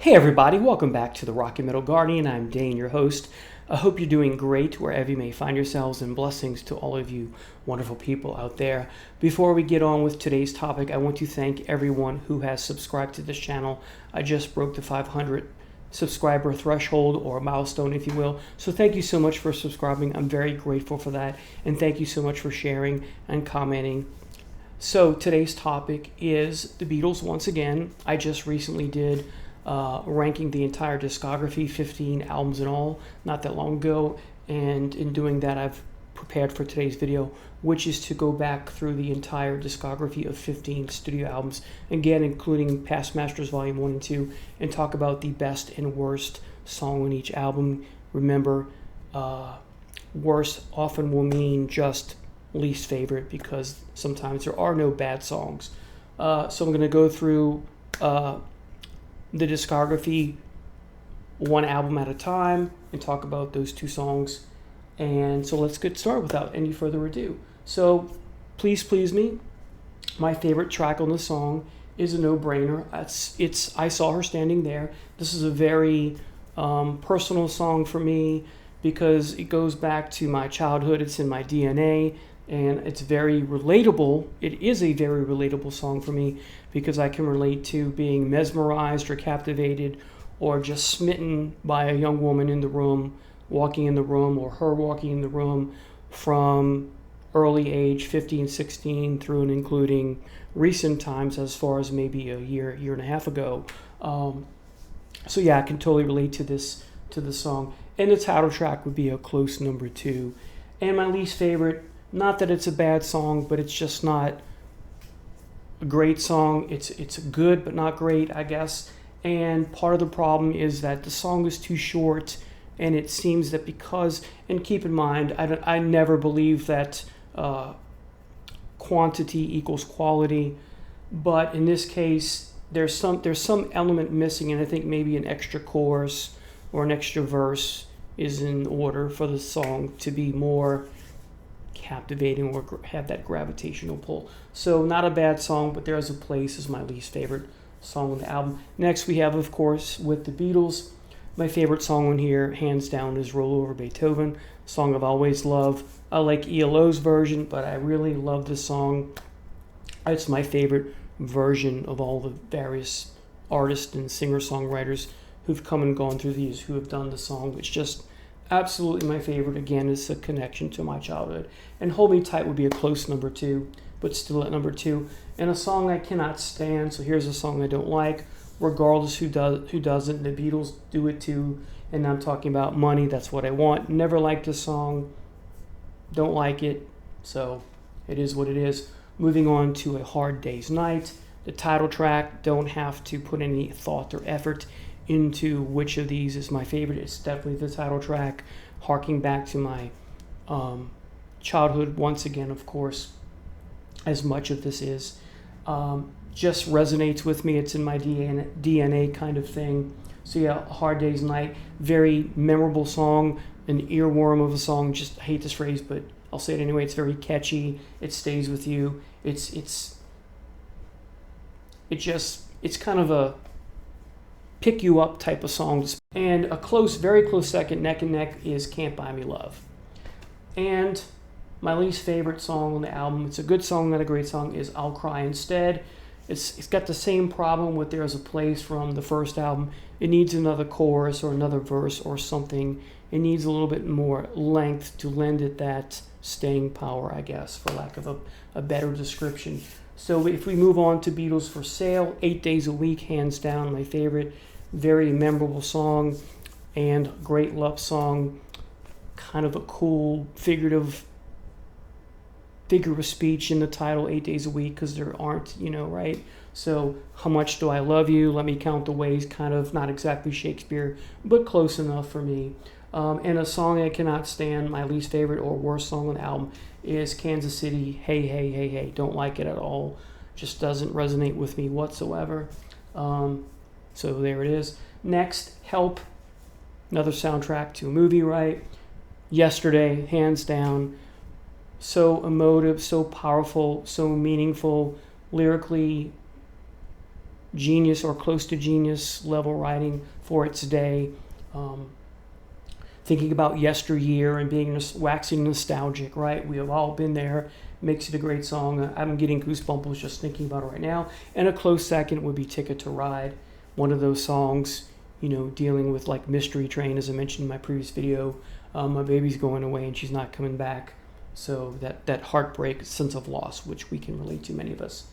Hey everybody, welcome back to the Rocky Metal Guardian. I'm Dane, your host. I hope you're doing great wherever you may find yourselves, and blessings to all of you wonderful people out there. Before we get on with today's topic, I want to thank everyone who has subscribed to this channel. I just broke the 500 subscriber threshold, or milestone if you will. So thank you so much for subscribing. I'm very grateful for that, and thank you so much for sharing and commenting. So today's topic is the Beatles once again. I just recently did ranking the entire discography, 15 albums in all, not that long ago. And in doing that, I've prepared for today's video, which is to go back through the entire discography of 15 studio albums, again, including Past Masters Volume 1 and 2, and talk about the best and worst song on each album. Remember, worst often will mean just least favorite, because sometimes there are no bad songs. So I'm going to go through the discography one album at a time and talk about those two songs. And so let's get started without any further ado. So Please Please Me, my favorite track on the song, is a no-brainer. It's I Saw Her Standing There. This is a very personal song for me because it goes back to my childhood. It's in my DNA, and it's very relatable. It is a very relatable song for me because I can relate to being mesmerized or captivated or just smitten by a young woman in the room, walking in the room, or her walking in the room from early age, 15, 16, through and including recent times as far as maybe a year and a half ago. So yeah, I can totally relate to this song. And the title track would be a close number 2. And my least favorite, not that it's a bad song, but it's just not a great song. It's good, but not great, I guess. And part of the problem is that the song is too short, and it seems that because, and keep in mind, I never believe that quantity equals quality, but in this case, there's some element missing, and I think maybe an extra chorus or an extra verse is in order for the song to be more captivating or have that gravitational pull. So not a bad song, but There's a Place is my least favorite song on the album. Next we have, of course, with the Beatles, my favorite song on here, hands down, is Roll Over Beethoven, song I've always loved. I like ELO's version, but I really love this song. It's my favorite version of all the various artists and singer-songwriters who've come and gone through these, who have done the song. It's just absolutely my favorite. Again, it's a connection to my childhood. And Hold Me Tight would be a close number 2, but still at number 2. And a song I cannot stand, so here's a song I don't like, regardless who doesn't. The Beatles do it too, and I'm talking about Money, That's What I Want. Never liked this song, don't like it, so it is what it is. Moving on to A Hard Day's Night, the title track. Don't have to put any thought or effort into which of these is my favorite. It's definitely the title track, harking back to my childhood once again, of course, as much of this is. Just resonates with me. It's in my DNA kind of thing. So yeah, A Hard Day's Night, very memorable song, an earworm of a song. Just, I hate this phrase, but I'll say it anyway. It's very catchy. It stays with you. It's kind of a pick you up type of song. And a very close second, neck and neck, is Can't Buy Me Love. And my least favorite song on the album, it's a good song, not a great song, is I'll Cry Instead. It's got the same problem with There's a Place from the first album. It needs another chorus or another verse or something. It needs a little bit more length to lend it that staying power, I guess, for lack of a better description. So if we move on to Beatles for Sale, 8 Days a Week, hands down my favorite. Very memorable song and great love song. Kind of a cool figure of speech in the title, 8 Days a Week, because there aren't, right? So How Much Do I Love You, Let Me Count the Ways, kind of not exactly Shakespeare, but close enough for me. And a song I cannot stand, my least favorite or worst song on the album, is Kansas City, Hey, Hey, Hey, Hey. Don't like it at all. Just doesn't resonate with me whatsoever. So there it is. Next, Help, another soundtrack to a movie, right? Yesterday, hands down. So emotive, so powerful, so meaningful, lyrically genius or close to genius level writing for its day. Thinking about yesteryear and being waxing nostalgic, right? We have all been there. Makes it a great song. I'm getting goosebumps just thinking about it right now. And a close second would be Ticket to Ride, one of those songs, dealing with like Mystery Train, as I mentioned in my previous video. My baby's going away and she's not coming back. So that heartbreak, sense of loss, which we can relate to, many of us.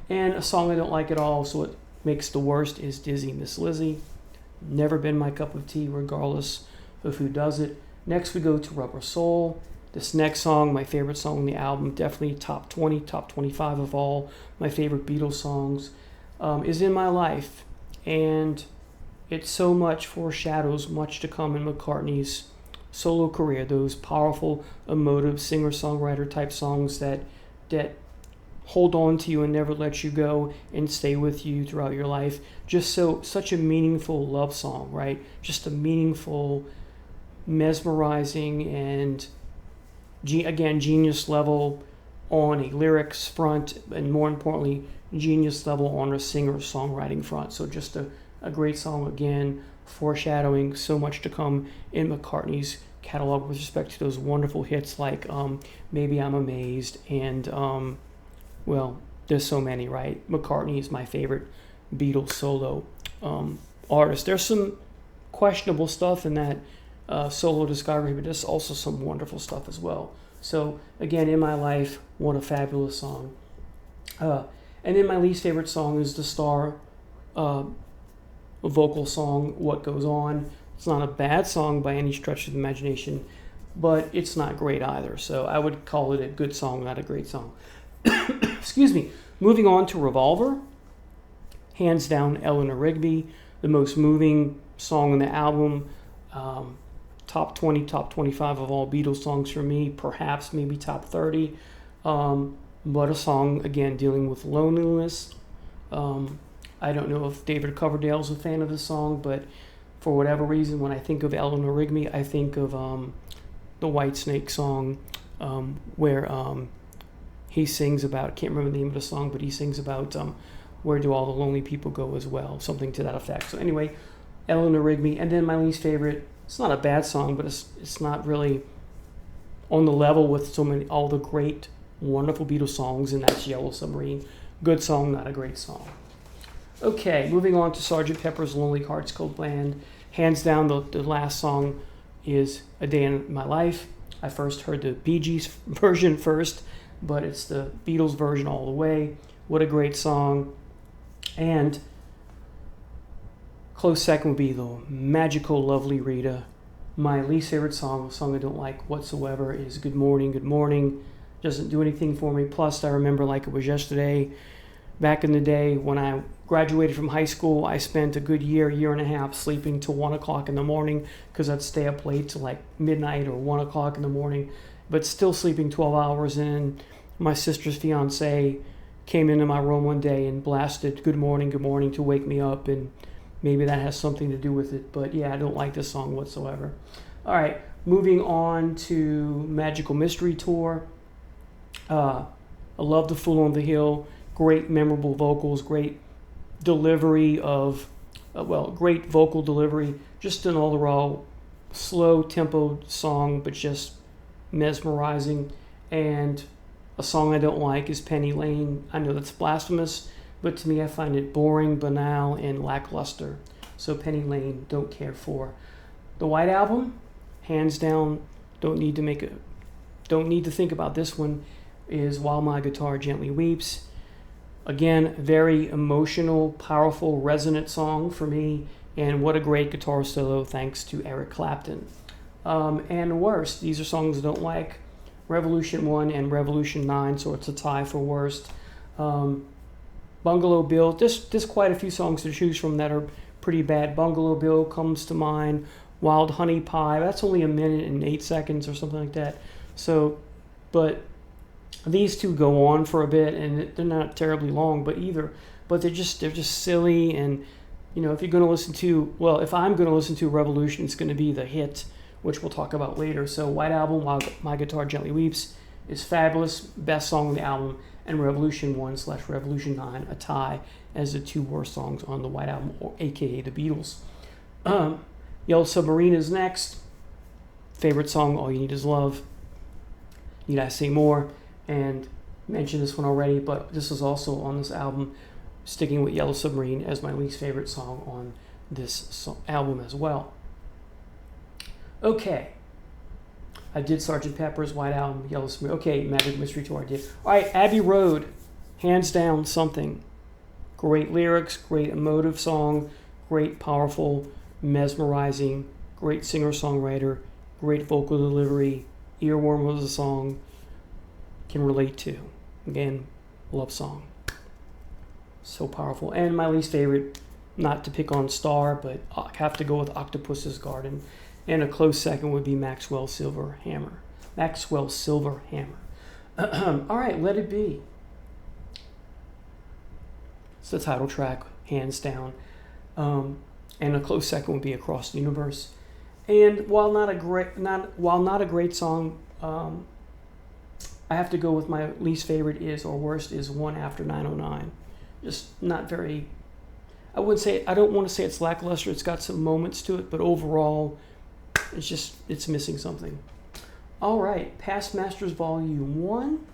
And a song I don't like at all, so it makes the worst, is Dizzy Miss Lizzy. Never been my cup of tea, regardless of who does it. Next we go to Rubber Soul. This next song, my favorite song on the album, definitely top 20, top 25 of all my favorite Beatles songs, is In My Life. And it so much foreshadows much to come in McCartney's solo career. Those powerful, emotive singer-songwriter type songs that hold on to you and never let you go and stay with you throughout your life. Such a meaningful love song, right? Just a meaningful, mesmerizing, and again, genius level on a lyrics front, and more importantly, genius level on a singer-songwriting front. So just a great song, again, foreshadowing so much to come in McCartney's catalog with respect to those wonderful hits like Maybe I'm Amazed, and well, there's so many, right? McCartney is my favorite Beatles solo artist. There's some questionable stuff in that solo discography, but there's also some wonderful stuff as well. So again, In My Life, what a fabulous song. And then my least favorite song is the Star vocal song, What Goes On. It's not a bad song by any stretch of the imagination, but it's not great either. So I would call it a good song, not a great song. Excuse me. Moving on to Revolver. Hands down, Eleanor Rigby, the most moving song on the album. Top 20, top 25 of all Beatles songs for me, perhaps maybe top 30. But a song, again, dealing with loneliness. I don't know if David Coverdale's a fan of this song, but for whatever reason, when I think of Eleanor Rigby, I think of the Whitesnake song where he sings about, I can't remember the name of the song, but he sings about where do all the lonely people go as well, something to that effect. So anyway, Eleanor Rigby. And then my least favorite, it's not a bad song, but it's not really on the level with all the great, wonderful Beatles songs, and that's Yellow Submarine. Good song, not a great song. Okay, moving on to Sgt. Pepper's Lonely Hearts Club Band. Hands down, the last song is A Day in My Life. I first heard the Bee Gees version first, but it's the Beatles version all the way. What a great song. And close second would be the magical, lovely Rita. My least favorite song, a song I don't like whatsoever, is Good Morning, Good Morning. Doesn't do anything for me. Plus, I remember like it was yesterday, back in the day when I graduated from high school, I spent a good year and a half sleeping till 1 o'clock in the morning because I'd stay up late till like midnight or 1 o'clock in the morning, but still sleeping 12 hours in. My sister's fiance came into my room one day and blasted Good Morning, Good Morning to wake me up, and maybe that has something to do with it. But yeah, I don't like this song whatsoever. All right, moving on to Magical Mystery Tour. I love The Fool on the Hill. Great memorable vocals, great delivery of, great vocal delivery. Just an all-around slow tempo song, but just mesmerizing. And a song I don't like is Penny Lane. I know that's blasphemous, but to me I find it boring, banal, and lackluster. So Penny Lane, don't care for. The White Album, hands down, don't need to think about this one, is While My Guitar Gently Weeps. Again, very emotional, powerful, resonant song for me, and what a great guitar solo thanks to Eric Clapton. And worst, these are songs I don't like, Revolution 1 and Revolution 9, so it's a tie for worst. Bungalow Bill, there's quite a few songs to choose from that are pretty bad. Bungalow Bill comes to mind. Wild Honey Pie, that's only 1 minute and 8 seconds or something like that. So, but these two go on for a bit, and they're not terribly long, but they're just silly. And if you're going to listen to, if I'm going to listen to Revolution, it's going to be the hit, which we'll talk about later. So White Album, While My Guitar Gently Weeps, is fabulous, best song on the album, and Revolution 1/Revolution 9, a tie as the two worst songs on the White Album, or aka the Beatles. Yellow Submarine is next. Favorite song, All You Need Is Love. Need I Say More? And mentioned this one already, but this is also on this album, sticking with Yellow Submarine as my least favorite song on this album as well. Okay. I did Sgt. Pepper's White Album, Yellow Submarine. Okay, Magic Mystery Tour I did. All right, Abbey Road, hands down something. Great lyrics, great emotive song, great, powerful, mesmerizing, great singer-songwriter, great vocal delivery, earworm of the song, can relate to. Again, love song. So powerful. And my least favorite, not to pick on Star, but I have to go with Octopus's Garden. And a close second would be Maxwell's Silver Hammer. Maxwell's Silver Hammer. All right, Let It Be. It's the title track, hands down. And a close second would be Across the Universe. And while not a great song, I have to go with my least favorite is, or worst is, One After 909. Just not very. I don't want to say it's lackluster. It's got some moments to it, but overall, it's missing something. All right, Past Masters Volume 1.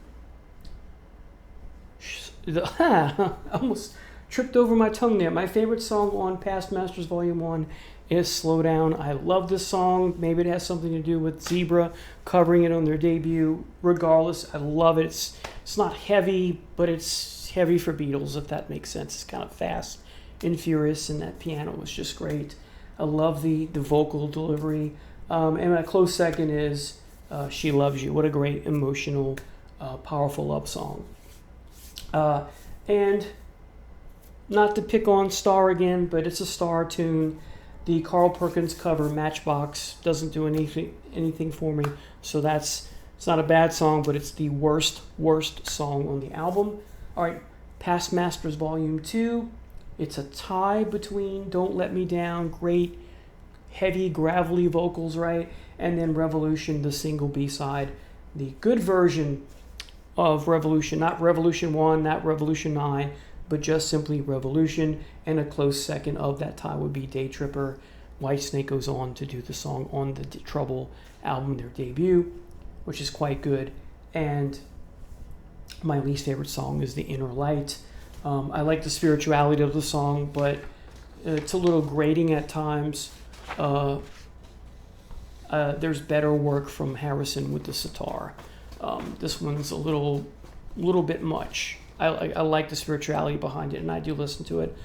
I almost tripped over my tongue there. My favorite song on Past Masters Volume 1 is Slow Down. I love this song. Maybe it has something to do with Zebra covering it on their debut. Regardless, I love it. It's not heavy, but it's heavy for Beatles, if that makes sense. It's kind of fast and furious, and that piano was just great. I love the vocal delivery. And my close second is She Loves You. What a great, emotional, powerful love song. And not to pick on Star again, but it's a Star tune. The Carl Perkins cover, Matchbox, doesn't do anything for me. So it's not a bad song, but it's the worst song on the album. All right, Past Masters Volume 2. It's a tie between Don't Let Me Down, great, heavy, gravelly vocals, right? And then Revolution, the single B-side, the good version of Revolution, not Revolution 1, not Revolution 9, but just simply Revolution. And a close second of that tie would be Day Tripper. Whitesnake goes on to do the song on the Trouble album, their debut, which is quite good. And my least favorite song is The Inner Light. I like the spirituality of the song, but it's a little grating at times. There's better work from Harrison with the sitar. This one's a little bit much. I like the spirituality behind it, and I do listen to it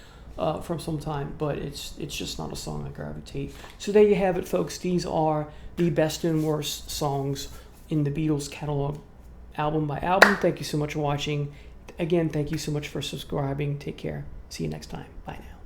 from some time, but it's just not a song I gravitate. So there you have it, folks. These are the best and worst songs in the Beatles catalog, album by album. Thank you so much for watching. Again, thank you so much for subscribing. Take care. See you next time. Bye now.